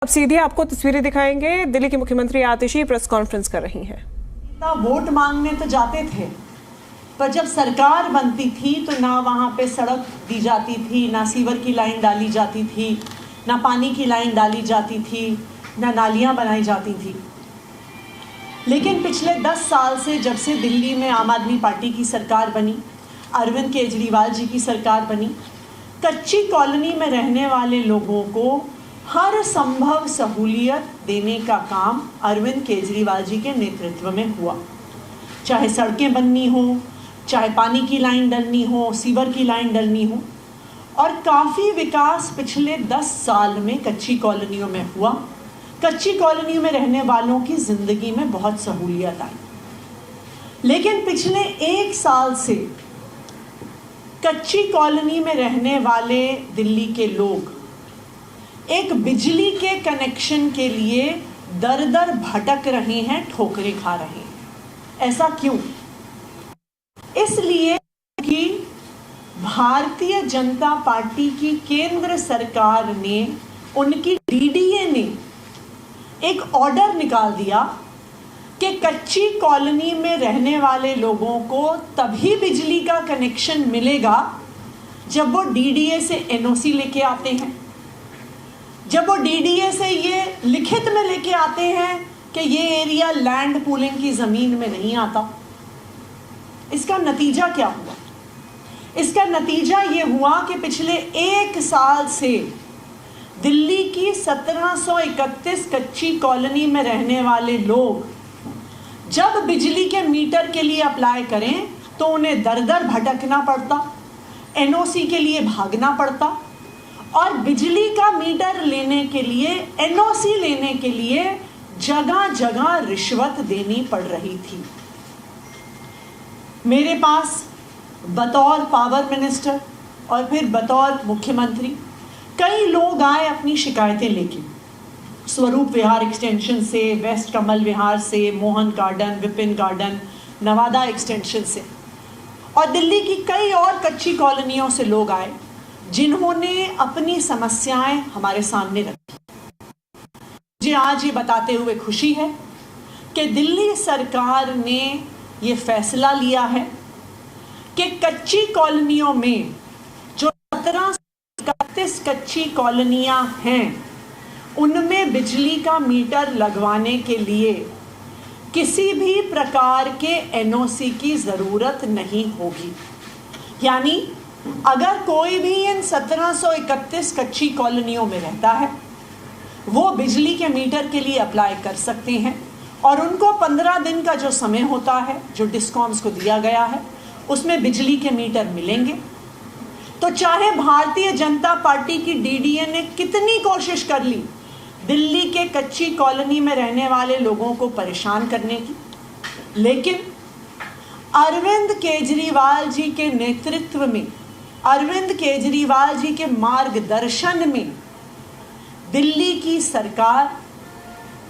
अब सीधे आपको तस्वीरें दिखाएंगे। दिल्ली की मुख्यमंत्री आतिशी प्रेस कॉन्फ्रेंस कर रही हैं। वोट मांगने तो जाते थे, पर जब सरकार बनती थी तो ना वहाँ पे सड़क दी जाती थी, ना सीवर की लाइन डाली जाती थी, ना पानी की लाइन डाली जाती थी, ना नालियाँ बनाई जाती थी। लेकिन पिछले 10 साल से जब से दिल्ली में आम आदमी पार्टी की सरकार बनी, अरविंद केजरीवाल जी की सरकार बनी, कच्ची कॉलोनी में रहने वाले लोगों को हर संभव सहूलियत देने का काम अरविंद केजरीवाल जी के नेतृत्व में हुआ। चाहे सड़कें बननी हो, चाहे पानी की लाइन डलनी हो, सीवर की लाइन डलनी हो, और काफ़ी विकास पिछले 10 साल में कच्ची कॉलोनियों में हुआ। कच्ची कॉलोनियों में रहने वालों की ज़िंदगी में बहुत सहूलियत आई। लेकिन पिछले 1 साल से कच्ची कॉलोनी में रहने वाले दिल्ली के लोग एक बिजली के कनेक्शन के लिए दर दर भटक रहे हैं, ठोकरें खा रहे हैं। ऐसा क्यों? इसलिए कि भारतीय जनता पार्टी की केंद्र सरकार ने, उनकी डीडीए ने एक ऑर्डर निकाल दिया कि कच्ची कॉलोनी में रहने वाले लोगों को तभी बिजली का कनेक्शन मिलेगा जब वो डीडीए से एनओसी लेके आते हैं, जब वो डीडीए से ये लिखित में लेके आते हैं कि ये एरिया लैंड पूलिंग की ज़मीन में नहीं आता। इसका नतीजा क्या हुआ? इसका नतीजा ये हुआ कि पिछले 1 साल से दिल्ली की 1731 कच्ची कॉलोनी में रहने वाले लोग जब बिजली के मीटर के लिए अप्लाई करें तो उन्हें दर दर भटकना पड़ता, एनओसी के लिए भागना पड़ता, और बिजली का मीटर लेने के लिए, एनओसी लेने के लिए जगह जगह रिश्वत देनी पड़ रही थी। मेरे पास बतौर पावर मिनिस्टर और फिर बतौर मुख्यमंत्री कई लोग आए अपनी शिकायतें लेके, स्वरूप विहार एक्सटेंशन से, वेस्ट कमल विहार से, Mohan garden, Vipin garden, Nawada extension से, और दिल्ली की कई और कच्ची कॉलोनियों से लोग आए जिन्होंने अपनी समस्याएं हमारे सामने रखी। मुझे आज ये बताते हुए खुशी है कि दिल्ली सरकार ने ये फैसला लिया है कि कच्ची कॉलोनियों में जो 1731 कच्ची कॉलोनियां हैं, उनमें बिजली का मीटर लगवाने के लिए किसी भी प्रकार के एनओसी की ज़रूरत नहीं होगी। यानी अगर कोई भी इन 1731 कच्ची कॉलोनियों में रहता है, वो बिजली के मीटर के लिए अप्लाई कर सकते हैं, और उनको 15 दिन का जो समय होता है जो डिस्कॉम्स को दिया गया है, उसमें बिजली के मीटर मिलेंगे। तो चाहे भारतीय जनता पार्टी की डीडीए ने कितनी कोशिश कर ली दिल्ली के कच्ची कॉलोनी में रहने वाले लोगों को परेशान करने की, लेकिन अरविंद केजरीवाल जी के नेतृत्व में, अरविंद केजरीवाल जी के मार्गदर्शन में दिल्ली की सरकार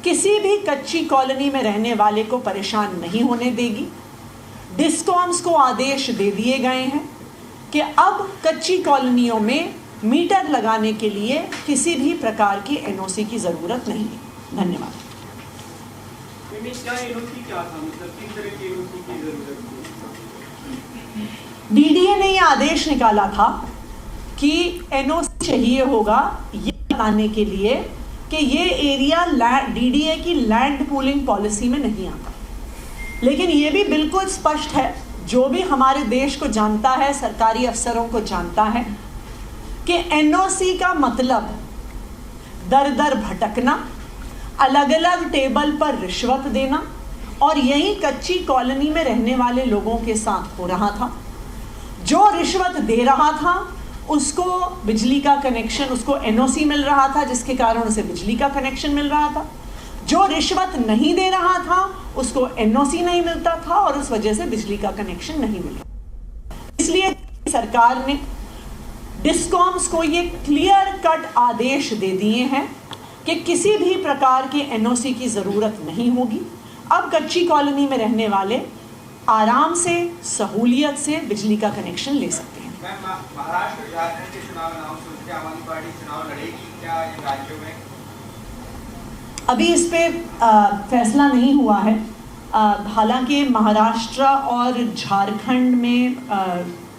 किसी भी कच्ची कॉलोनी में रहने वाले को परेशान नहीं होने देगी। डिस्कॉम्स को आदेश दे दिए गए हैं कि अब कच्ची कॉलोनियों में मीटर लगाने के लिए किसी भी प्रकार की एनओसी की ज़रूरत नहीं है। धन्यवाद। डीडीए ने यह आदेश निकाला था कि एनओसी चाहिए होगा ये बताने के लिए कि ये एरिया डीडीए की लैंड पूलिंग पॉलिसी में नहीं आता। लेकिन ये भी बिल्कुल स्पष्ट है, जो भी हमारे देश को जानता है, सरकारी अफसरों को जानता है, कि एनओसी का मतलब दर दर भटकना, अलग अलग टेबल पर रिश्वत देना, और यही कच्ची कॉलोनी में रहने वाले लोगों के साथ हो रहा था। जो रिश्वत दे रहा था उसको बिजली का कनेक्शन, उसको एनओसी मिल रहा था, जिसके कारण उसे बिजली का कनेक्शन मिल रहा था। जो रिश्वत नहीं दे रहा था उसको एनओसी नहीं मिलता था, और उस वजह से बिजली का कनेक्शन नहीं मिल रहा। इसलिए सरकार ने डिस्कॉम्स को ये क्लियर कट आदेश दे दिए हैं कि किसी भी प्रकार के एनओसी की ज़रूरत नहीं होगी। अब कच्ची कॉलोनी में रहने वाले आराम से, सहूलियत से बिजली का कनेक्शन ले सकते हैं। महाराष्ट्र, झारखंड के चुनाव अनाउंस हो चुके, आम आदमी पार्टी चुनाव लड़ेगी क्या इन राज्यों में? अभी इस पे फैसला नहीं हुआ है। हालांकि महाराष्ट्र और झारखंड में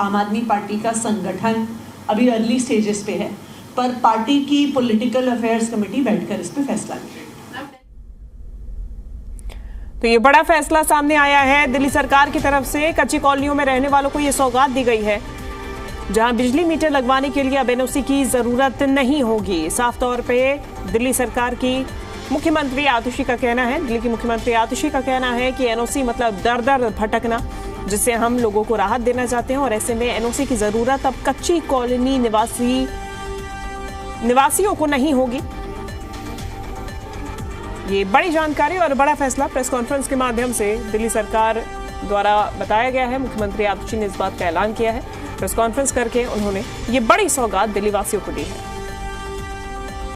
आम आदमी पार्टी का संगठन अभी अर्ली स्टेजेस पे है, पर पार्टी की पॉलिटिकल अफेयर्स कमेटी बैठकर इस पे फैसला लेगी। तो ये बड़ा फैसला सामने आया है दिल्ली सरकार की तरफ से। कच्ची कॉलोनियों में रहने वालों को ये सौगात दी गई है, जहां बिजली मीटर लगवाने के लिए अब एनओसी की जरूरत नहीं होगी। साफ तौर पे दिल्ली सरकार की मुख्यमंत्री आतिशी का कहना है, दिल्ली की मुख्यमंत्री आतिशी का कहना है कि एनओसी मतलब दर दर भटकना, जिससे हम लोगों को राहत देना चाहते हैं और ऐसे में एनओसी की जरूरत अब कच्ची कॉलोनी निवासियों को नहीं होगी। ये बड़ी जानकारी और बड़ा फैसला प्रेस कॉन्फ्रेंस के माध्यम से दिल्ली सरकार द्वारा बताया गया है। मुख्यमंत्री आतिशी ने इस बात का ऐलान किया है। प्रेस कॉन्फ्रेंस करके उन्होंने ये बड़ी सौगात दिल्ली वासियों को दी है।